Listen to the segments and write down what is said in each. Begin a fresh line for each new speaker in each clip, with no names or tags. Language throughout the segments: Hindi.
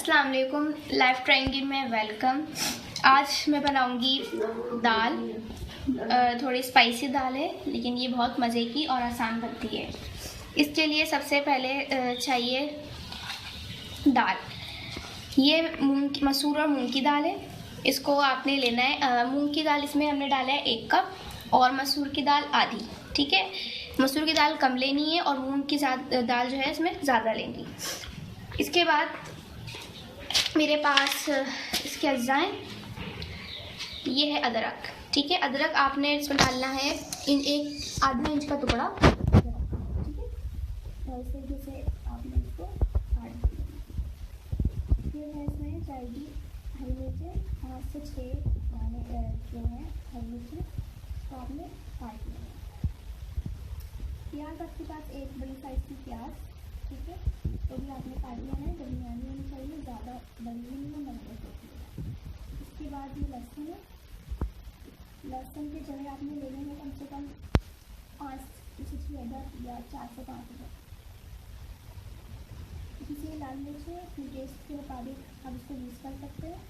अस्सलाम वालेकुम, लाइफ ट्रायंगल में वेलकम। आज मैं बनाऊंगी दाल। थोड़ी स्पाइसी दाल है लेकिन ये बहुत मज़े की और आसान बनती है। इसके लिए सबसे पहले चाहिए दाल। ये मसूर और मूंग की दाल है। इसको आपने लेना है। मूंग की दाल इसमें हमने डाला है 1 कप और मसूर की दाल आधी। ठीक है, मसूर की दाल कम लेनी है और मूंग की दाल जो है इसमें ज़्यादा लेंगी। इसके बाद मेरे पास इसके अज्जाएं, ये है अदरक। ठीक है, अदरक आपने इसमें डालना है एक आधा इंच का टुकड़ा। ठीक है, और इस तरीके से आपने इसको काट दिया। फिर है इसमें जाएगी हरी मिर्चें, 5 से 6 दाने जो है हरी मिर्चें, तो आपने काट लिया। प्याज आपके पास एक बड़ी साइज़ की प्याज, ठीक है, तो भी आपने काट लिया है। दरमियानी होनी चाहिए, ज़्यादा बड़ी नहीं है, नंबर होती है। इसके बाद ये लहसुन है। लहसुन के जगह आपने लेने हैं कम से कम 5 से 6 अदर या 4 से 5 अदर। इसी लाल मिर्च है, अपने टेस्ट के मुताबिक आप इसको यूज़ कर सकते हैं।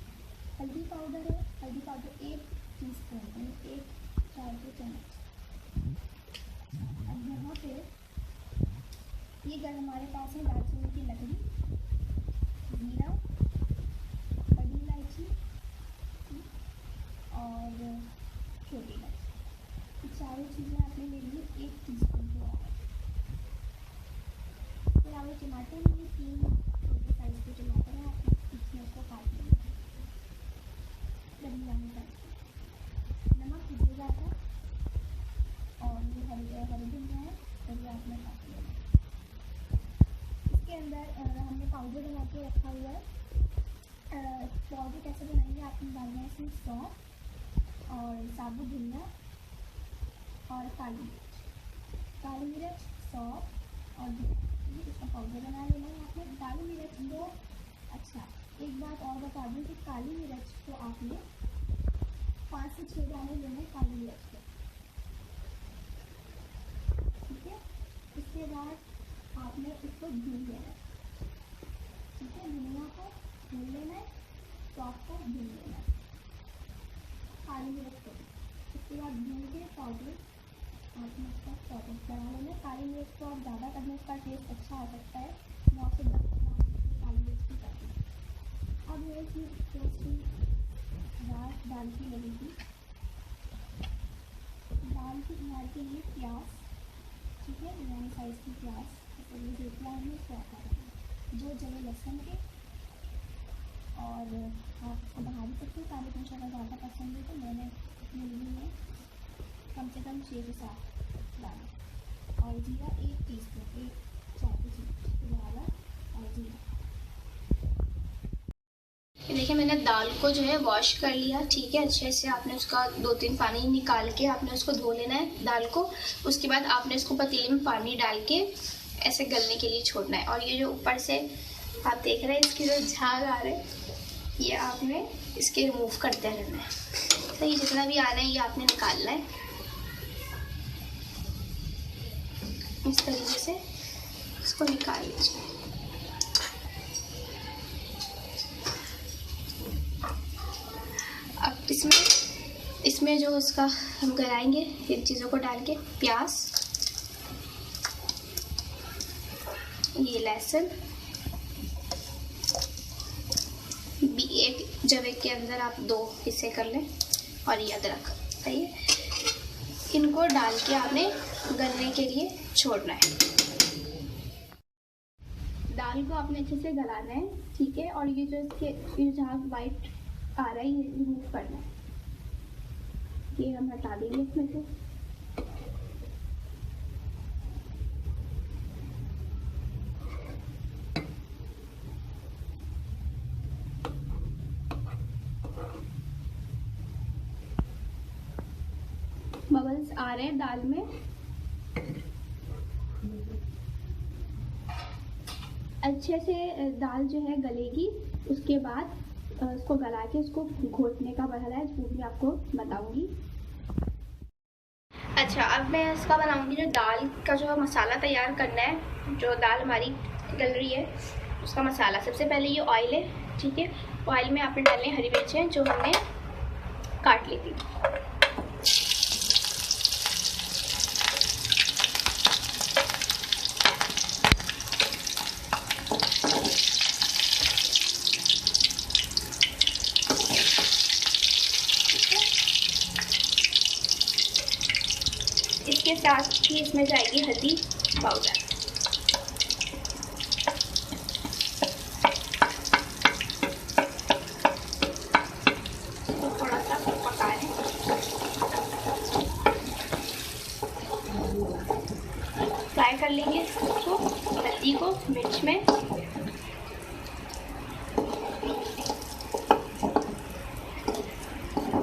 हल्दी पाउडर है, हल्दी पाउडर 1 टीस्पून, यानी 1 चाय चम्मच। अब यहाँ पे ये अगर हमारे पास है दालचीनी की लकड़ी, जीरा, बड़ी इलायची और छोटी इलायची, ये चारों चीज़ें आपने ले ली 1 टीस्पून के बराबर। फिर आपने टमाटर लिए 3 छोटे साइज़ के टमाटर हैं, आपने इसमें उसको काट लिया दरमियानी साइज़ के। नमक दीजिएगा था और ये हरी धनिया है, तो ये आपने काट लिया। इसके अंदर हमने पाउडर बना के रखा हुआ है। पाउडर कैसे बनाएंगे, आपने डालना है इसमें सौंफ और साबुत धनिया और काली मिर्च, सौंफ और धनिया, इसका पाउडर बना लेना है आपने। काली मिर्च को, अच्छा एक बात और बता दूँ कि काली मिर्च को आपने 5 से 6 दाने लेना है काली मिर्च के। ठीक है, इसके बाद आपने इसको भून लेना है। ठीक है, धनिया को भून लेना है, सौंफ को भून लेना है, काली मिर्च को। इसके बाद भून के पाउडर आपने इसका पाउडर बना लेना है। काली मिर्च को आप ज़्यादा करने का टेस्ट अच्छा आ सकता है, 9 से 10 काली मिर्च की करना है। अब ये इसमें टेस्टी दाल की लगेगी। दाल की तैयार के लिए प्याज, ठीक है, यानी साइज़ की प्याज, तो ये देखना है क्या करें। 2 जले लहसुन के, और आप इसको बढ़ा भी सकते हो, काली मिर्च अगर ज़्यादा पसंद है तो मैंने अपने लिए में कम से कम 6 से 7 डाला। और जीरा 1 टीस्पून, 1 चाय चम्मच डाला और जीरा। देखिए, मैंने दाल को जो है वॉश कर लिया। ठीक है, अच्छे से आपने उसका 2-3 पानी निकाल के आपने उसको धो लेना है दाल को। उसके बाद आपने इसको पतीले में पानी डाल के ऐसे गलने के लिए छोड़ना है। और ये जो ऊपर से आप देख रहे हैं इसकी जो झाग आ रहे हैं, ये आपने इसके रिमूव करते रहना है। तो ये जितना भी आ रहा है ये आपने निकालना है इस तरीके से, इसको निकाल लीजिए। अब इसमें जो उसका हम गलाएंगे इन चीज़ों को डाल के, प्याज, ये लहसुन, एक जवे के अंदर आप 2 हिस्से कर लें, और ये अदरक, सही है। इनको डाल के आपने गलने के लिए छोड़ना है। दाल को आपने अच्छे से गलाना है, ठीक है। और ये जो इसके झाग वाइट आ रहा है ये रिमूव करना है, ये हम हटा देंगे इसमें से। बबल्स आ रहे हैं दाल में। अच्छे से दाल जो है गलेगी, उसके बाद उसको गला के उसको घोटने का मरहला है, वो भी आपको बताऊंगी। अच्छा, अब मैं इसका बनाऊंगी। जो दाल का जो मसाला तैयार करना है, जो दाल हमारी गल रही है, उसका मसाला। सबसे पहले ये ऑयल है, ठीक है। ऑयल में आपने डालने हरी मिर्चें जो हमने काट ली थी। इसके साथ ही इसमें जाएगी हल्दी पाउडर। फ्राई कर लेंगे इसको, हल्दी को मिर्च में।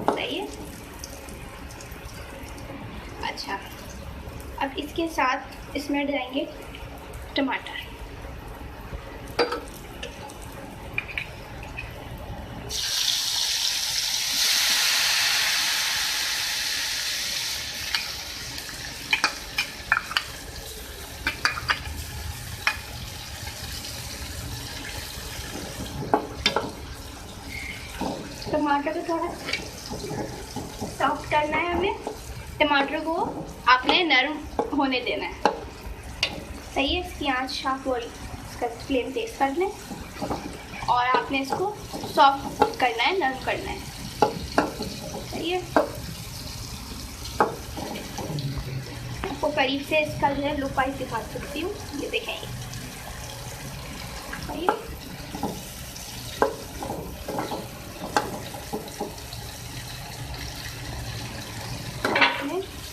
सही है। अच्छा, अब इसके साथ इसमें डालेंगे टमाटर। टमाटर को थोड़ा सॉफ्ट करना है हमें। टमाटर को आपने नरम होने देना है। सही है। इसकी आंच आप और इसका फ्लेम तेज कर लें और आपने इसको सॉफ्ट करना है, नरम करना है। सही है। आपको करीब से इसका जो है लुक वाइज दिखा सकती हूँ। ये देखें, सही है।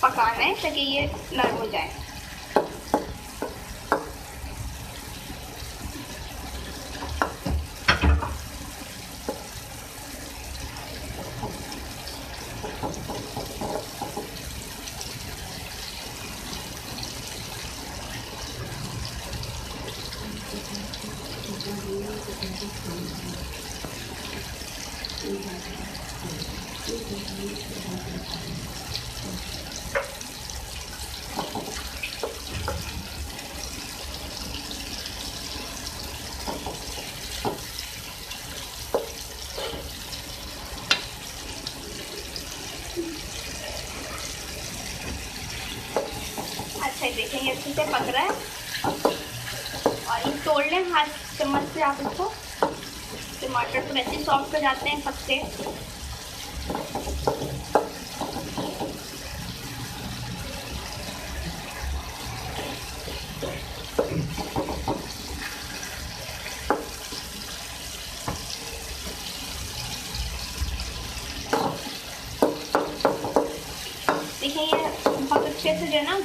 पकाना है ताकि ये नरम हो जाए। अच्छा, देखेंगे अच्छे से पक रहा है। और ये तोड़ लें हाथ चम्मच से आप इसको। टमाटर तो वैसे सॉफ्ट हो जाते हैं पकते। देखिए ये बहुत अच्छे से जो है ना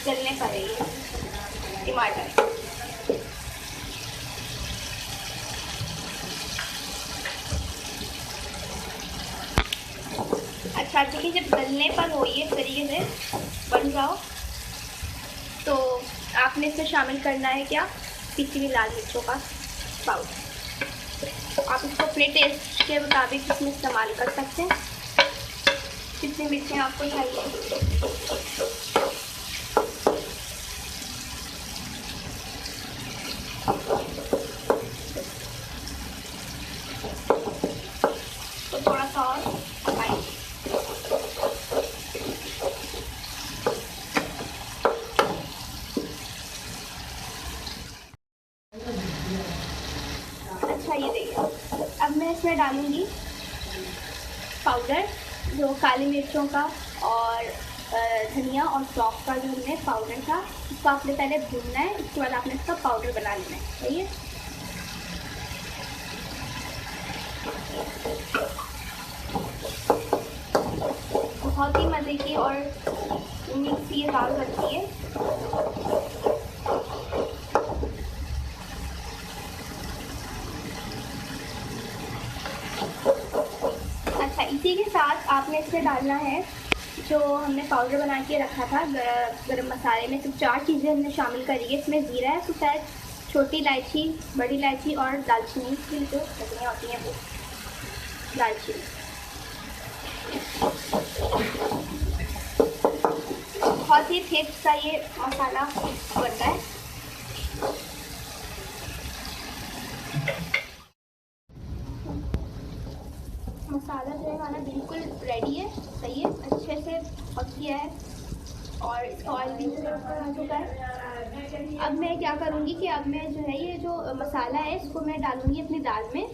गलने पड़ेगी टमाटर। अच्छा, देखिए जब गलने पर हो ये इस तरीके से बन जाओ तो आपने इसमें शामिल करना है क्या, पिसी हुई लाल मिर्चों का पाउडर। आप इसको अपने टेस्ट के मुताबिक इसमें इस्तेमाल कर सकते हैं, कितनी मिर्चें आपको चाहिए। तो थोड़ा सा और पकाएं। अच्छा, ये देखिए अब मैं इसमें डालूंगी पाउडर, जो काली मिर्चों का और धनिया और सौंफ का जो हमने पाउडर था, इसको आपने पहले भूनना है। इसके बाद आपने इसका पाउडर बना लेना है। सही है। बहुत ही मज़े की और यूनिक सी दाल बनती है। अच्छा, इसी के साथ आपने इसमें डालना है जो हमने पाउडर बना के रखा था गरम मसाले में। सिर्फ 4 चीज़ें हमने शामिल करी है। इसमें ज़ीरा है, सफ़ेद, छोटी इलायची, बड़ी इलायची और दालचीनी की जो लकड़ियाँ होती हैं वो दालचीनी। बहुत ही थिक सा ये मसाला बनता है। और इसका ऑयल भी मेरे ऊपर आ चुका है। अब मैं क्या करूँगी कि अब मैं जो है ये जो मसाला है इसको मैं डालूँगी अपनी दाल में।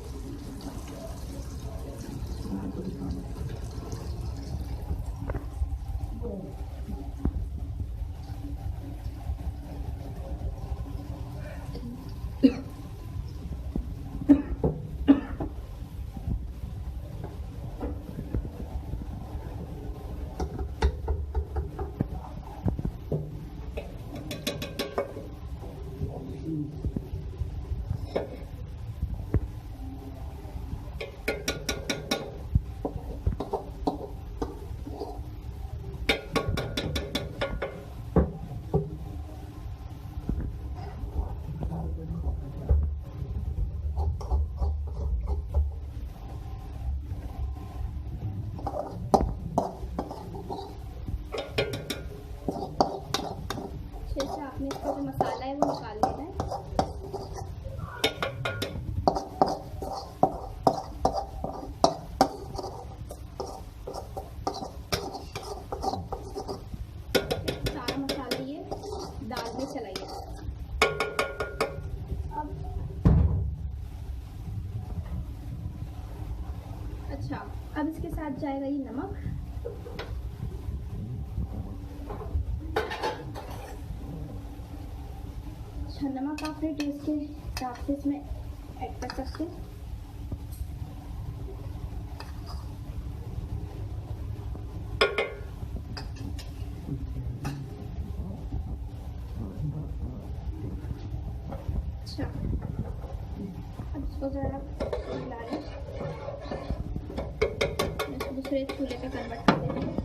आपने इसका जो मसाला है वो निकाल लेना है। सारा मसाला ये दाल में चलाइए। अच्छा, अब इसके साथ जाएगा ये नमक। नमक आप अपने टेस्ट के हिसाब से इसमें ऐड कर सकते हैं। अच्छा, अब इसको ज़रा मिला लें। इसको दूसरे चूल्हे पे कन्वर्ट कर देते हैं।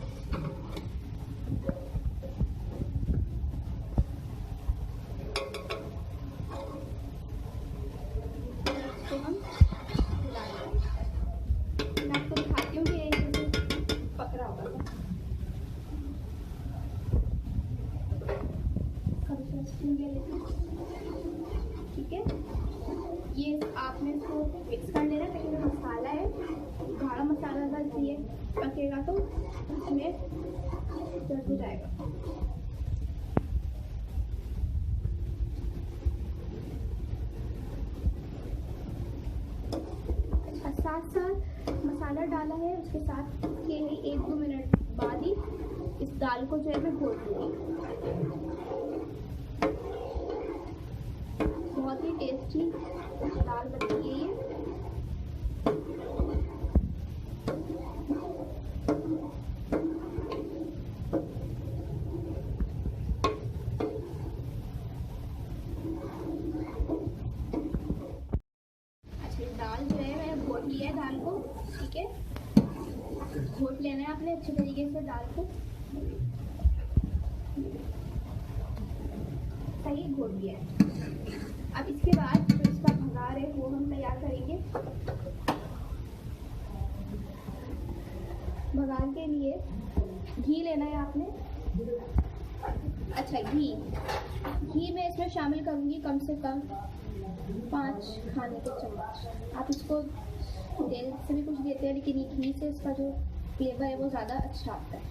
ठीक है, ये आपने इसको मिक्स कर लेना ताकि जो मसाला है गाढ़ा मसाला अगर ये पकेगा तो इसमें जल जाएगा। अच्छा, साथ साथ मसाला डाला है उसके साथ के 1-2 मिनट बाद ही इस दाल को जो है मैं घोट लूँगी। बहुत ही टेस्टी दाल बनती है ये। अच्छा, दाल जो है मैंने घोट लिया है दाल को। ठीक है, घोट लेना है आपने अच्छे तरीके से दाल को। सही घोट लिया है। अब इसके बाद जो इसका भगार है वो हम तैयार करेंगे। भगार के लिए घी लेना है आपने। अच्छा, घी मैं इसमें शामिल करूँगी कम से कम 5 खाने के चम्मच। आप इसको तेल से भी कुछ देते हैं लेकिन ये घी से इसका जो फ्लेवर है वो ज़्यादा अच्छा आता है।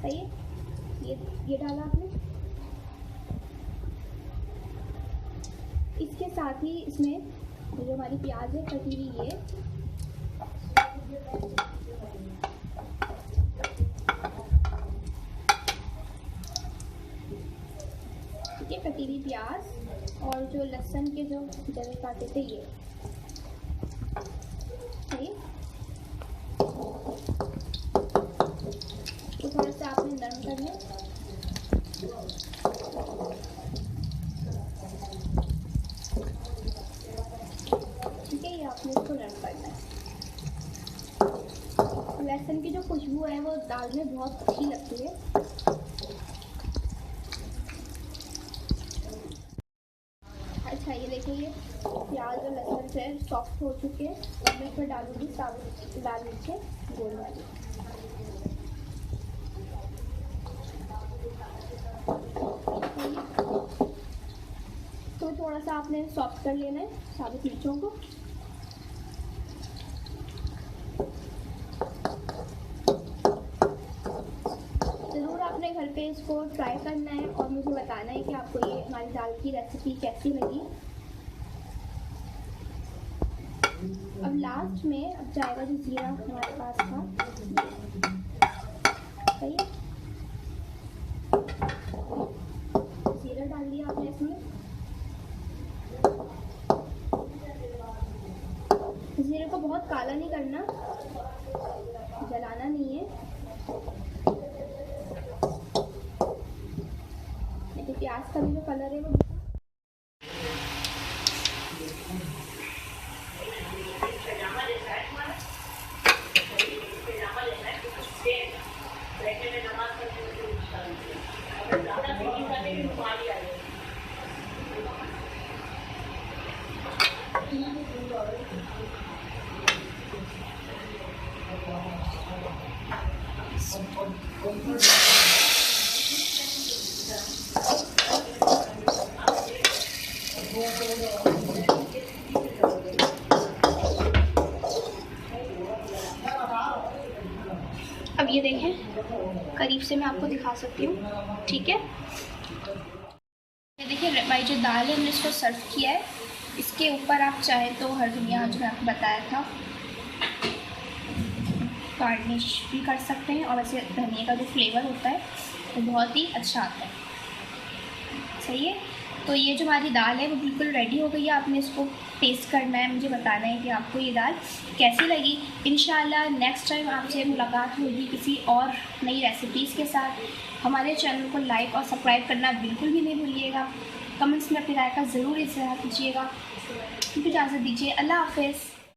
सही है, ये डाला आपने। इसके साथ ही इसमें जो हमारी प्याज है कटी हुई ये ठीक है, कटी हुई प्याज और जो लहसुन के जो जवे काटे थे ये। सही, तो थोड़ा सा आपने नरम कर लिया। ठीक है, ये आपने इसको नरम करना है। लहसुन की जो खुशबू है वो दाल में बहुत अच्छी लगती है। अच्छा, ये देखिए ये प्याज और लहसुन से सॉफ्ट हो चुके हैं। अब मैं इसमें डालूंगी साबुत लाल मिर्चें गोल वाली। तो थोड़ा सा आपने सॉफ्ट कर लेना है साबुत मिर्चों को। अपने घर पे इसको ट्राई करना है और मुझे बताना है कि आपको ये हमारी दाल की रेसिपी कैसी लगी। अब लास्ट में अब जाएगा जो जीरा हमारे पास था, सही है, जीरा डाल दिया आपने इसमें। जीरे को बहुत काला नहीं करना, जलाना नहीं है। देखिए प्याज का भी जो कलर है वो अब ये देखें, करीब से मैं आपको दिखा सकती हूँ, ठीक है। ये देखिए भाई जो दाल है हमने इसको सर्व किया है। इसके ऊपर आप चाहें तो हर दुनिया जो मैं आपको बताया था गार्निश भी कर सकते हैं, और वैसे धनिया का जो फ्लेवर होता है वो बहुत ही अच्छा आता है, सही है। तो ये जो हमारी दाल है वो बिल्कुल रेडी हो गई है। आपने इसको टेस्ट करना है, मुझे बताना है कि आपको ये दाल कैसी लगी। इंशाल्लाह नेक्स्ट टाइम आपसे मुलाकात होगी किसी और नई रेसिपीज़ के साथ। हमारे चैनल को लाइक और सब्सक्राइब करना बिल्कुल भी नहीं भूलिएगा। कमेंट्स में अपनी राय का ज़रूर इज़हार कीजिएगा। इजाज़त दीजिए, अल्लाह हाफ़िज़।